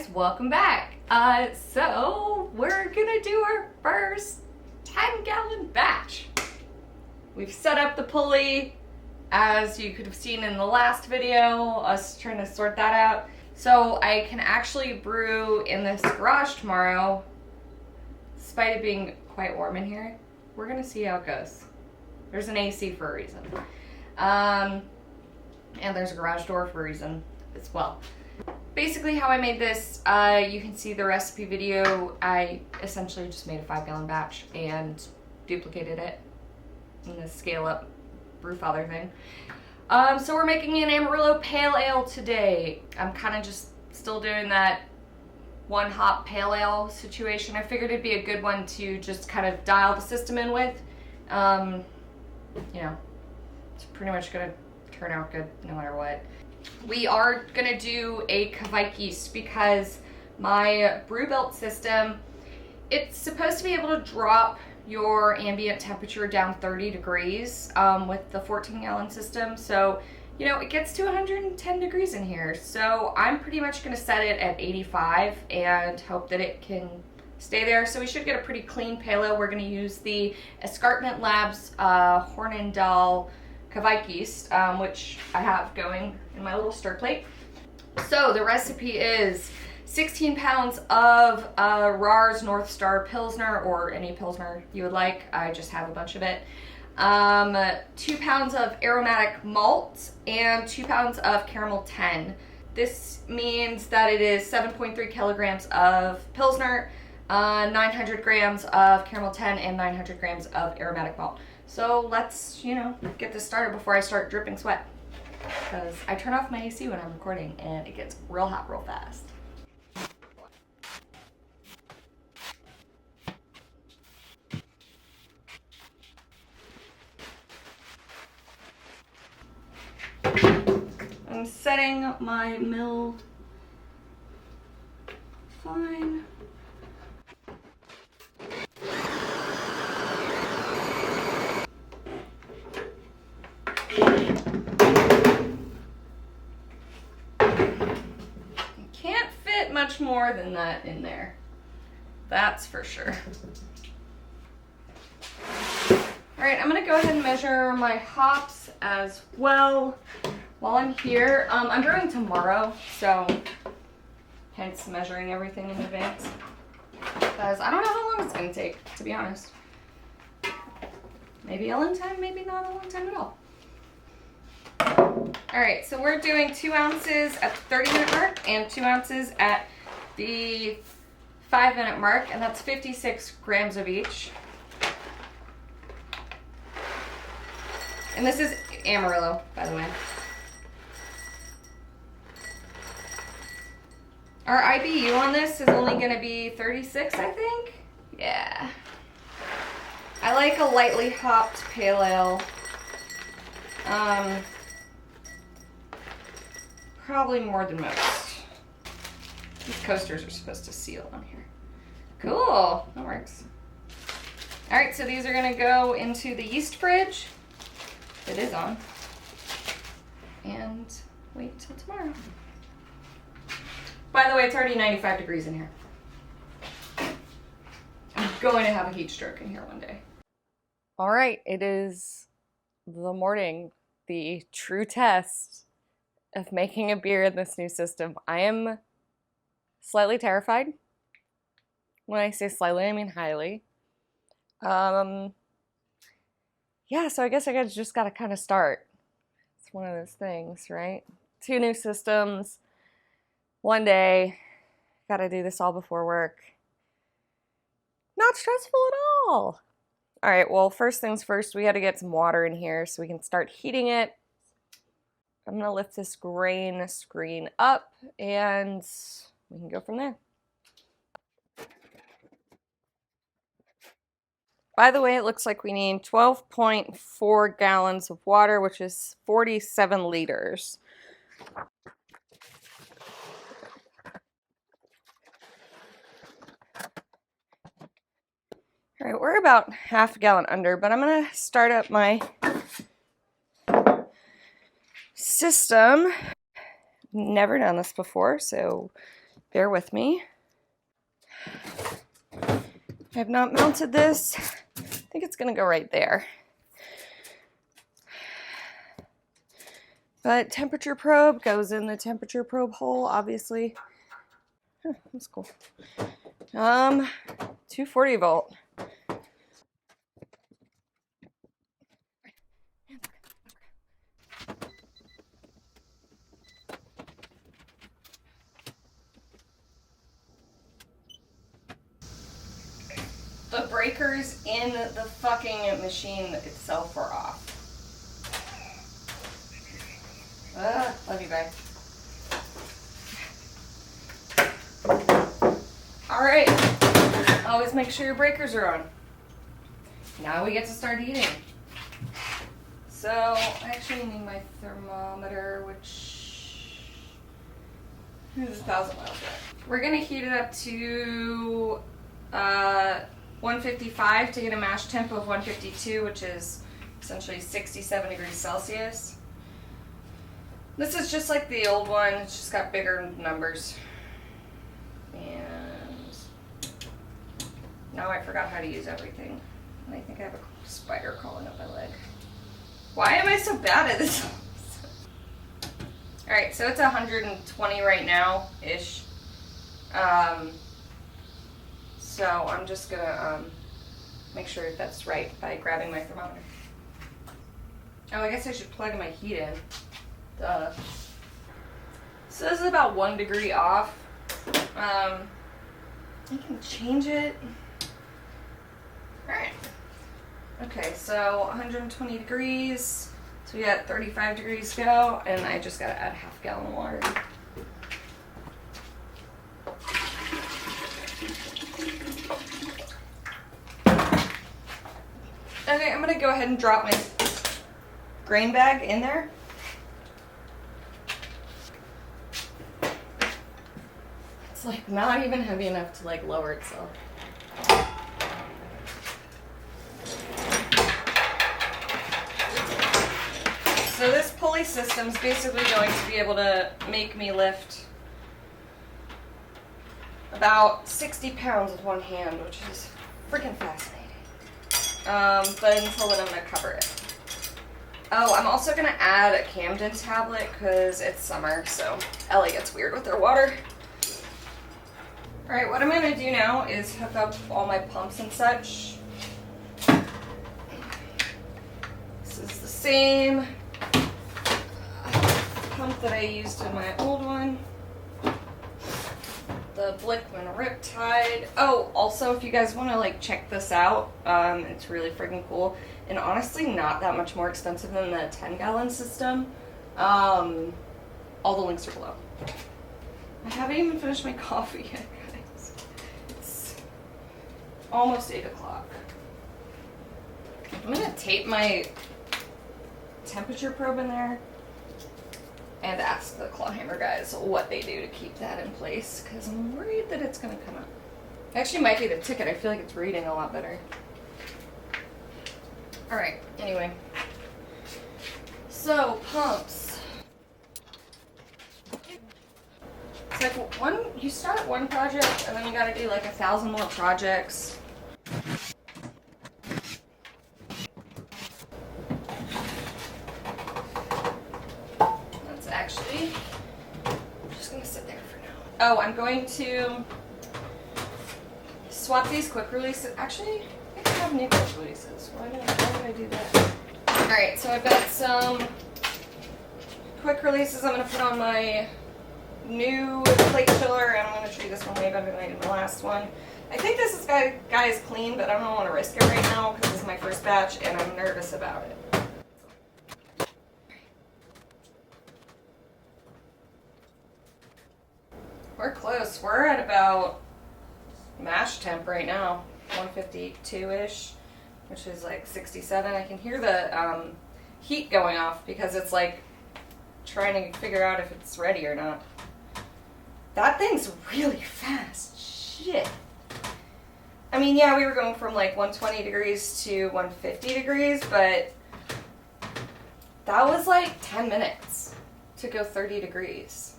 guys, welcome back. So we're gonna do our first 10-gallon batch. We've set up the pulley, as you could have seen in the last video, us trying to sort that out. So I can actually brew in this garage tomorrow, despite it being quite warm in here. We're gonna see how it goes. There's an AC for a reason. And there's a garage door for a reason as well. Basically how I made this, you can see the recipe video. I essentially just made a 5-gallon batch and duplicated it in the scale up brewfather thing. So we're making an Amarillo Pale Ale today. I'm kind of just still doing that one hop pale ale situation. I figured it'd be a good one to just kind of dial the system in with. You know, it's pretty much gonna turn out good no matter what. We are gonna do a Kveik yeast because my BrewBuilt system, it's supposed to be able to drop your ambient temperature down 30 degrees with the 14-gallon system. So, you know, it gets to 110 degrees in here. So I'm pretty much gonna set it at 85 and hope that it can stay there. So we should get a pretty clean pale ale. We're gonna use the Escarpment Labs Hornindal Kveik yeast, which I have going in my little stir plate. So the recipe is 16 pounds of Rahr's North Star Pilsner, or any Pilsner you would like. I just have a bunch of it. 2 pounds of Aromatic Malt and 2 pounds of Caramel 10. This means that it is 7.3 kilograms of Pilsner, 900 grams of Caramel 10, and 900 grams of Aromatic Malt. So let's, you know, get this started before I start dripping sweat. Because I turn off my AC when I'm recording and it gets real hot real fast. I'm setting my mill fine. Can't fit much more than that in there. That's for sure. Alright, I'm gonna go ahead and measure my hops as well while I'm here. I'm brewing tomorrow, so hence measuring everything in advance. Because I don't know how long it's gonna take, to be honest. Maybe a long time, maybe not a long time at all. Alright, so we're doing 2 ounces at the 30-minute mark and 2 ounces at the 5-minute mark, and that's 56 grams of each. And this is Amarillo, by the way. Our IBU on this is only going to be 36, I think. Yeah. I like a lightly hopped pale ale. Probably more than most. These coasters are supposed to seal on here. Cool, that works. All right, so these are gonna go into the yeast fridge. It is on. And wait till tomorrow. By the way, it's already 95 degrees in here. I'm going to have a heat stroke in here one day. All right, it is the morning, the true test of making a beer in this new system. I am slightly terrified. When I say slightly, I mean highly. Yeah, so I guess I just gotta kind of start. It's one of those things, right? 2 new systems, one day, gotta do this all before work. Not stressful at all. All right, well, first things first, we gotta get some water in here so we can start heating it. I'm gonna lift this grain screen up and we can go from there. By the way, it looks like we need 12.4 gallons of water, which is 47 liters. All right, we're about half a gallon under, but I'm gonna start up my system. Never done this before, so bear with me. I have not mounted this. I think it's gonna go right there. But temperature probe goes in the temperature probe hole, obviously. Huh, that's cool. 240 volt. The breakers in the fucking machine itself are off. Love you, guys. Alright. Always make sure your breakers are on. Now we get to start eating. So, I actually need my thermometer, which is 1,000 miles away. We're gonna heat it up to 155 to get a mash temp of 152, which is essentially 67 degrees Celsius. This is just like the old one, it's just got bigger numbers. And now I forgot how to use everything. I think I have a spider crawling up my leg. Why am I so bad at this? Alright, so it's 120 right now-ish. So I'm just gonna make sure that's right by grabbing my thermometer. Oh, I guess I should plug my heat in. Duh. So this is about 1 degree off. I can change it. Alright. Okay, so 120 degrees. So we got 35 degrees to go, and I just gotta add half gallon of water. Okay, I'm gonna go ahead and drop my grain bag in there. It's like not even heavy enough to like lower itself. So this pulley system is basically going to be able to make me lift about 60 pounds with one hand, which is freaking fascinating. But until then I'm going to cover it. Oh, I'm also going to add a Camden tablet because it's summer, so Ellie gets weird with their water. Alright, what I'm going to do now is hook up all my pumps and such. This is the same pump that I used in my old one. The Blickman Riptide. Oh, also if you guys want to like check this out, it's really freaking cool. And honestly not that much more expensive than the 10-gallon system. All the links are below. I haven't even finished my coffee yet, guys. It's almost 8 o'clock. I'm gonna tape my temperature probe in there and ask the Clawhammer guys what they do to keep that in place, because I'm worried that it's going to come out. Actually, might be the ticket. I feel like it's reading a lot better. Alright, anyway. So, pumps. It's like you start one project, and then you got to do like 1,000 more projects. Actually, I'm just going to sit there for now. Oh, I'm going to swap these quick releases. Actually, I can have new quick releases. Why did I do that? Alright, so I've got some quick releases I'm going to put on my new plate filler, and I'm going to treat this one way better than I did the last one. I think this guy is clean, but I don't want to risk it right now because this is my first batch and I'm nervous about it. We're close. We're at about mash temp right now, 152-ish, which is like 67. I can hear the heat going off because it's like trying to figure out if it's ready or not. That thing's really fast. Shit. I mean, yeah, we were going from like 120 degrees to 150 degrees, but that was like 10 minutes to go 30 degrees.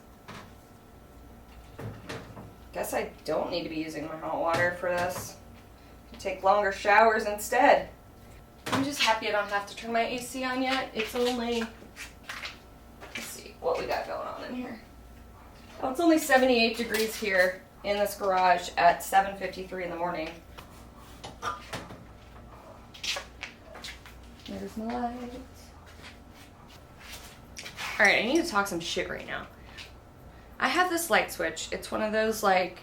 guess I don't need to be using my hot water for this. Take longer showers instead. I'm just happy I don't have to turn my AC on yet. It's only, let's see what we got going on in here. Oh, it's only 78 degrees here in this garage at 7:53 in the morning. There's my light. Alright, I need to talk some shit right now. I have this light switch. It's one of those like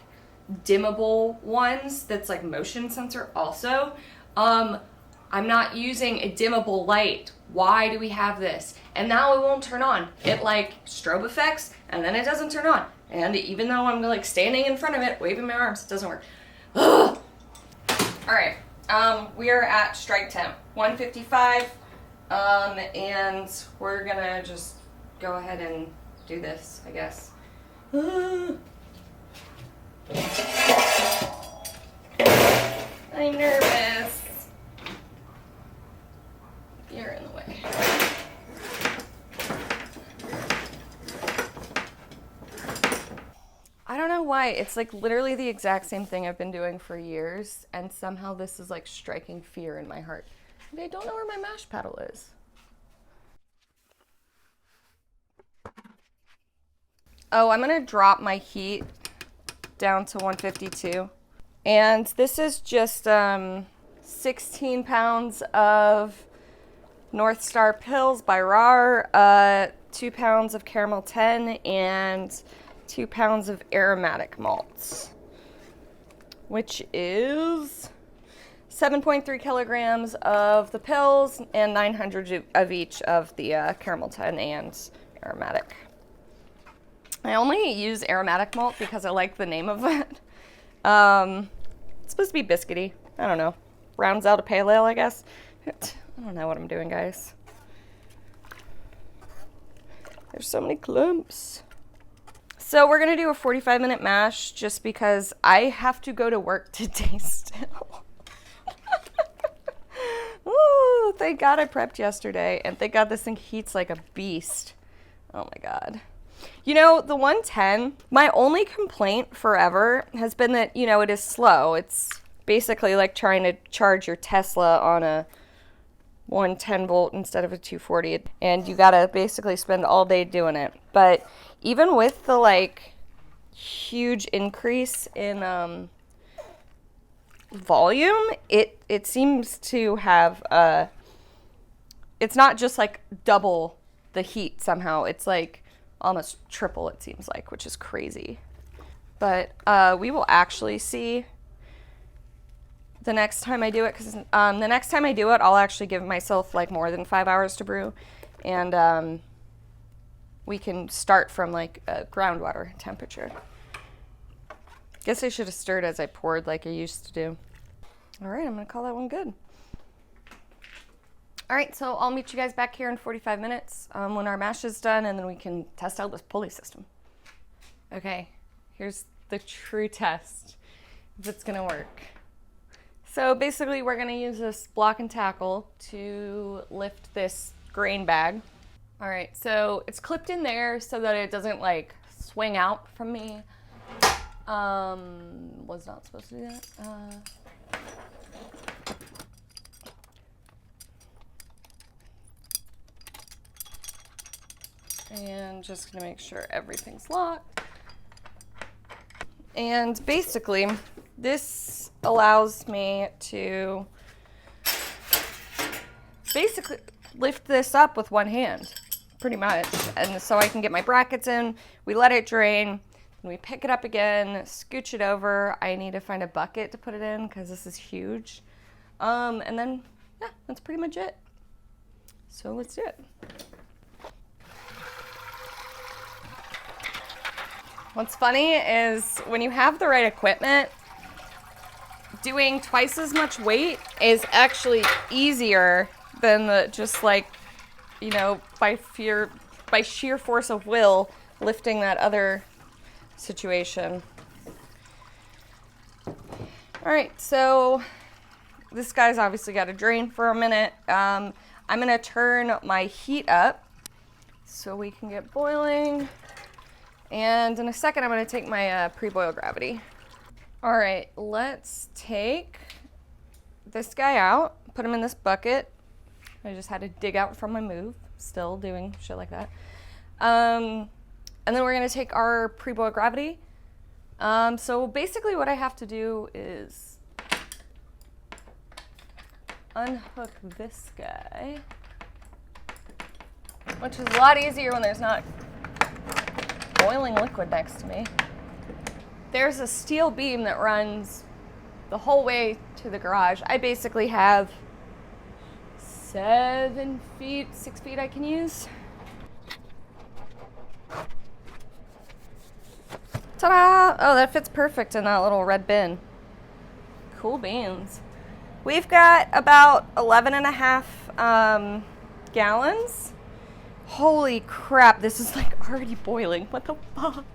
dimmable ones that's like motion sensor also. I'm not using a dimmable light. Why do we have this? And now it won't turn on. It like strobe effects and then it doesn't turn on. And even though I'm like standing in front of it, waving my arms, it doesn't work. Ugh. All right, we are at strike temp, 155, and we're gonna just go ahead and do this, I guess. I'm nervous. You're in the way. I don't know why. It's like literally the exact same thing I've been doing for years, and somehow this is like striking fear in my heart. And I don't know where my mash paddle is. Oh, I'm gonna drop my heat down to 152. And this is just 16 pounds of North Star Pils by Rahr, 2 pounds of Caramel 10, and 2 pounds of Aromatic malts, which is 7.3 kilograms of the Pils and 900 of each of the Caramel 10 and Aromatic. I only use Aromatic malt because I like the name of it. It's supposed to be biscuity. I don't know. Rounds out a pale ale, I guess. I don't know what I'm doing, guys. There's so many clumps. So we're gonna do a 45-minute mash just because I have to go to work today still. Ooh, thank God I prepped yesterday, and thank God this thing heats like a beast. Oh my God. You know, the 110, my only complaint forever has been that, you know, it is slow. It's basically like trying to charge your Tesla on a 110 volt instead of a 240, and you gotta basically spend all day doing it. But even with the like huge increase in volume, it seems to have it's not just like double the heat somehow. It's like almost triple, it seems like, which is crazy. But we will actually see the next time I do it, because the next time I do it, I'll actually give myself like more than 5 hours to brew, and we can start from like groundwater temperature. Guess I should have stirred as I poured like I used to do. All right, I'm gonna call that one good. All right, so I'll meet you guys back here in 45 minutes when our mash is done, and then we can test out this pulley system. Okay, here's the true test, if it's gonna work. So basically we're gonna use this block and tackle to lift this grain bag. All right, so it's clipped in there so that it doesn't like swing out from me. Was not supposed to do that. And just gonna make sure everything's locked. And basically, this allows me to basically lift this up with one hand, pretty much. And so I can get my brackets in, we let it drain, and we pick it up again, scooch it over. I need to find a bucket to put it in because this is huge. And then, yeah, that's pretty much it. So let's do it. What's funny is when you have the right equipment, doing twice as much weight is actually easier than the just like, you know, by sheer force of will, lifting that other situation. All right, so this guy's obviously got to drain for a minute. I'm gonna turn my heat up so we can get boiling. And in a second, I'm gonna take my pre-boil gravity. All right, let's take this guy out, put him in this bucket. I just had to dig out from my move, still doing shit like that. And then we're gonna take our pre-boil gravity. So basically what I have to do is unhook this guy, which is a lot easier when there's not boiling liquid next to me. There's a steel beam that runs the whole way to the garage. I basically have 7 feet, 6 feet I can use. Ta-da! Oh, that fits perfect in that little red bin. Cool beans. We've got about 11.5 gallons. Holy crap, this is like already boiling. What the fuck?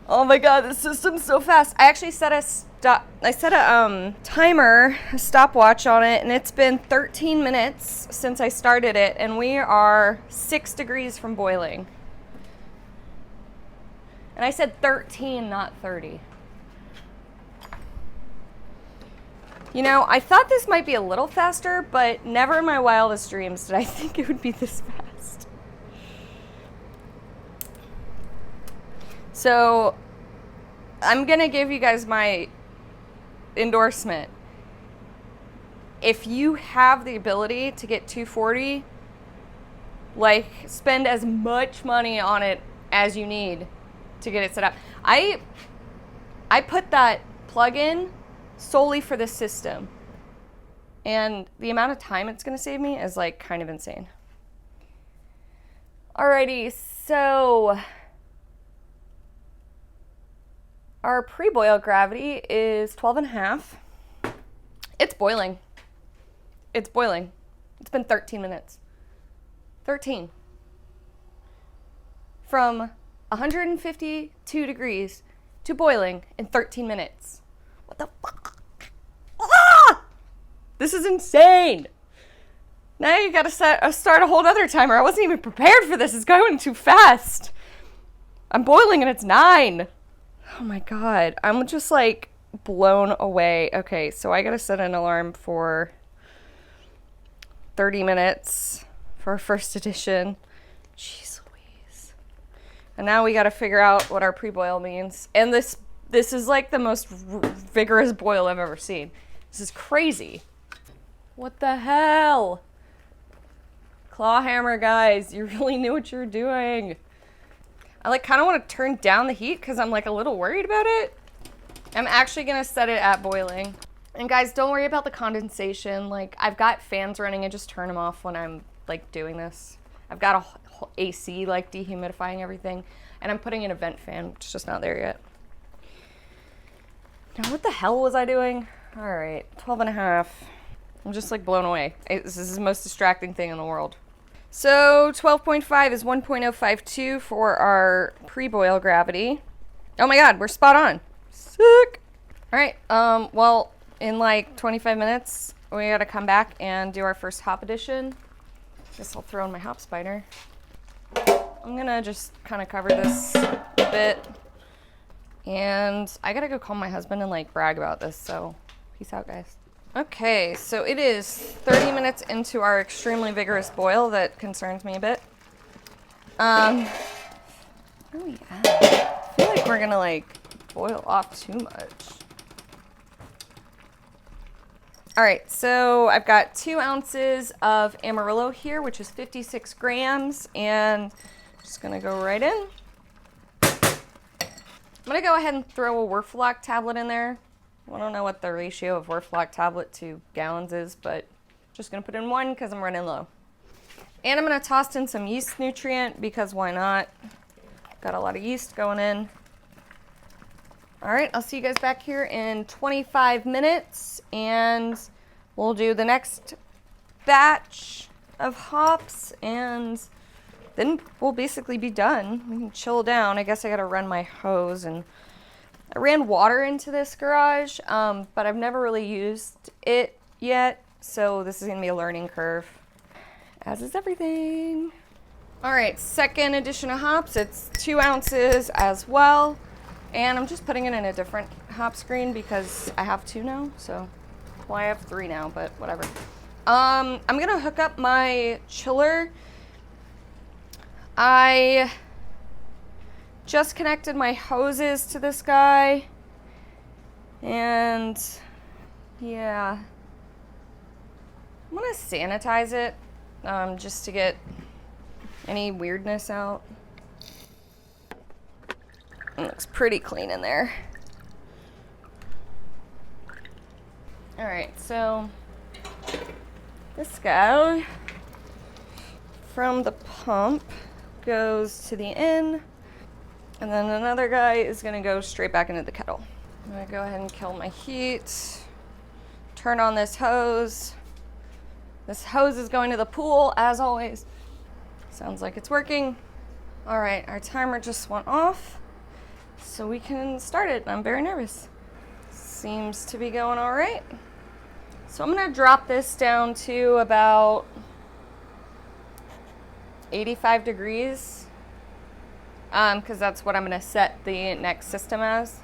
Oh my god, this system's so fast. I actually set a timer, a stopwatch on it, and it's been 13 minutes since I started it, and we are 6 degrees from boiling. And I said 13, not 30. You know, I thought this might be a little faster, but never in my wildest dreams did I think it would be this fast. So, I'm gonna give you guys my endorsement. If you have the ability to get 240, like, spend as much money on it as you need to get it set up. I put that plug in solely for this system, and the amount of time it's gonna save me is like kind of insane. Alrighty, so our pre-boil gravity is 12.5. It's boiling. It's boiling. It's been 13 minutes. 13. From 152 degrees to boiling in 13 minutes. What the fuck? Ah! This is insane. Now you gotta start a whole other timer. I wasn't even prepared for this. It's going too fast. I'm boiling and it's 9. Oh my god. I'm just like blown away. Okay, so I gotta set an alarm for 30 minutes for our first edition. Jeez Louise. And now we gotta figure out what our pre-boil means. And this is like the most vigorous boil I've ever seen. This is crazy. What the hell? Clawhammer, guys, you really knew what you were doing. I like kind of want to turn down the heat because I'm like a little worried about it. I'm actually gonna set it at boiling. And guys, don't worry about the condensation. Like, I've got fans running. I just turn them off when I'm like doing this. I've got a whole AC like dehumidifying everything, and I'm putting in a vent fan, which is just not there yet. Now, what the hell was I doing? All right, 12.5. I'm just like blown away. This is the most distracting thing in the world. So 12.5 is 1.052 for our pre-boil gravity. Oh my god, we're spot on. Sick. All right, well, in like 25 minutes, we gotta come back and do our first hop addition. Guess I'll throw in my hop spider. I'm gonna just kind of cover this a bit. And I gotta go call my husband and like brag about this, so peace out, guys. Okay, so it is 30 minutes into our extremely vigorous boil that concerns me a bit. Where are we at? I feel like we're gonna like boil off too much. All right, so I've got 2 ounces of Amarillo here, which is 56 grams, and I'm just gonna go right in. I'm gonna go ahead and throw a Werflock tablet in there. I don't know what the ratio of Werflock tablet to gallons is, but just gonna put in 1 because I'm running low. And I'm gonna toss in some yeast nutrient because why not? Got a lot of yeast going in. All right, I'll see you guys back here in 25 minutes and we'll do the next batch of hops and then we'll basically be done. We can chill down. I guess I gotta run my hose, and I ran water into this garage, but I've never really used it yet, so this is gonna be a learning curve, as is everything. All right, second addition of hops. It's 2 ounces as well. And I'm just putting it in a different hop screen because I have 2 now. So, well, I have 3 now, but whatever. I'm gonna hook up my chiller. I just connected my hoses to this guy. And yeah, I'm gonna sanitize it just to get any weirdness out. It looks pretty clean in there. All right, so this guy from the pump goes to the in, and then another guy is gonna go straight back into the kettle. I'm gonna go ahead and kill my heat, turn on this hose. This hose is going to the pool, as always. Sounds like it's working. All right, our timer just went off, so we can start it. I'm very nervous. Seems to be going all right. So I'm gonna drop this down to about 85 degrees, because that's what I'm gonna set the next system as.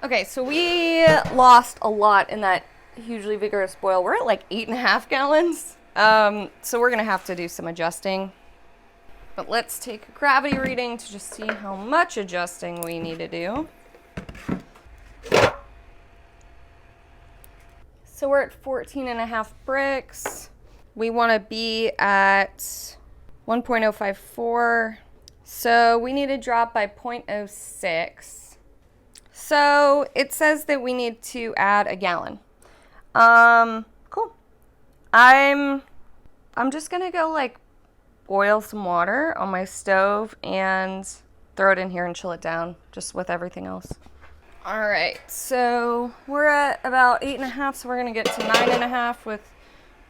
Okay, so we lost a lot in that hugely vigorous boil. We're at like 8.5 gallons. So we're gonna have to do some adjusting. But let's take a gravity reading to just see how much adjusting we need to do. So we're at 14.5 bricks. We want to be at 1.054. So we need to drop by 0.06. So it says that we need to add a gallon. Cool. I'm just gonna go like boil some water on my stove and throw it in here and chill it down just with everything else. All right, so we're at about 8.5, so we're gonna get to 9.5 with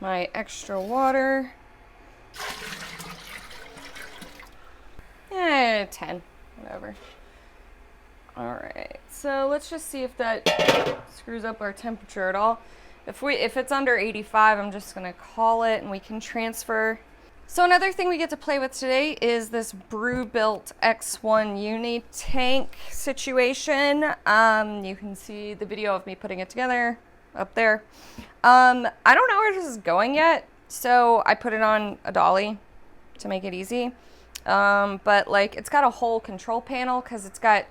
my extra water. 10, whatever. All right, so let's just see if that screws up our temperature at all. If it's under 85, I'm just gonna call it and we can transfer. So another thing we get to play with today is this BrewBuilt X1 Uni tank situation. You can see the video of me putting it together up there. I don't know where this is going yet, so I put it on a dolly to make it easy. But like it's got a whole control panel because it's got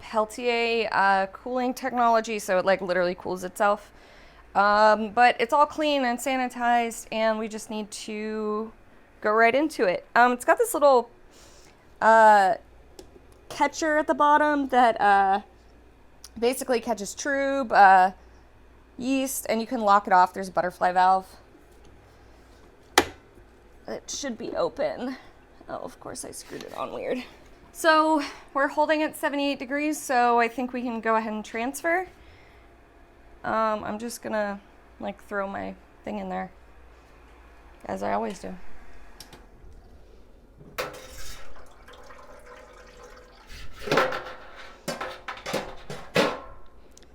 Peltier cooling technology, so it like literally cools itself. But it's all clean and sanitized, and we just need to go right into it. It's got this little catcher at the bottom that basically catches trub, yeast, and you can lock it off. There's a butterfly valve. It should be open. Oh, of course I screwed it on weird. So we're holding at 78 degrees, so I think we can go ahead and transfer. I'm just gonna like throw my thing in there, as I always do.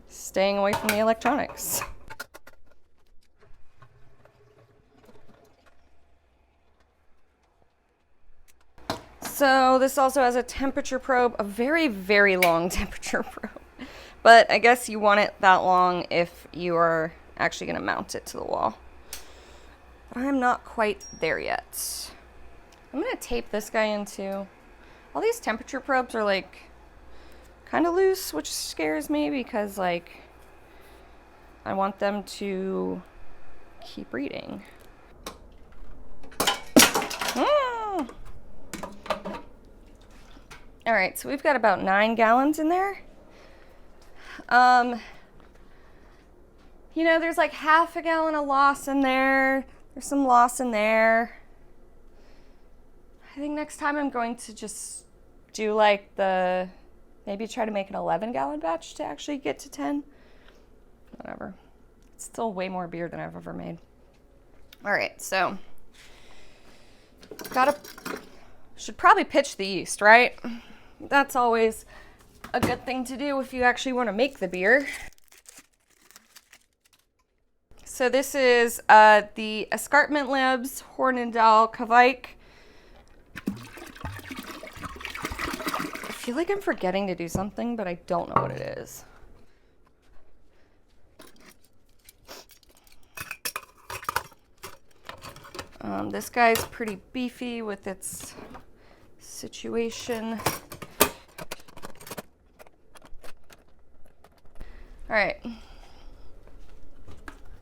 Staying away from the electronics. So this also has a temperature probe, a very, very long temperature probe. But I guess you want it that long if you are actually going to mount it to the wall. But I'm not quite there yet. I'm going to tape this guy in too. All these temperature probes are like kind of loose, which scares me because like I want them to keep reading. All right, so we've got about 9 gallons in there. You know, there's like half a gallon of loss in there. There's some loss in there. I think next time I'm going to just do like maybe try to make an 11-gallon batch to actually get to 10. Whatever. It's still way more beer than I've ever made. All right, so should probably pitch the yeast, right? That's always a good thing to do if you actually want to make the beer. So this is the Escarpment Libs Hornindal Kveik. feel like I'm forgetting to do something, but I don't know what it is. This guy's pretty beefy with its situation. All right.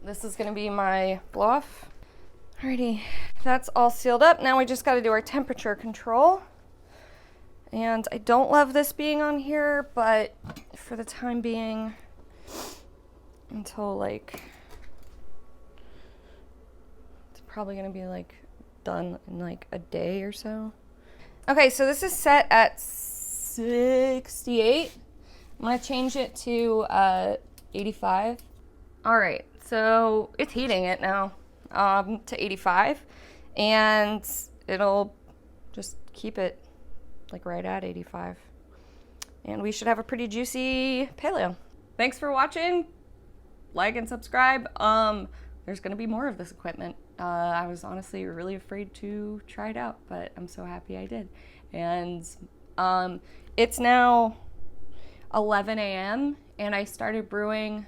This is gonna be my blow off. Alrighty, that's all sealed up. Now we just gotta do our temperature control. And I don't love this being on here, but for the time being, until like, it's probably gonna be like done in like a day or so. Okay, so this is set at 68. I'm gonna change it to 85. All right, so it's heating it now to 85, and it'll just keep it like right at 85. And we should have a pretty juicy pale ale. Thanks for watching. Like and subscribe. There's gonna be more of this equipment. I was honestly really afraid to try it out, but I'm so happy I did. And it's now 11 a.m. and I started brewing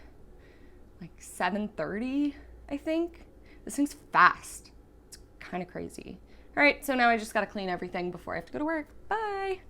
like 7:30, I think. This thing's fast. It's kind of crazy. All right, so now I just gotta clean everything before I have to go to work. Bye.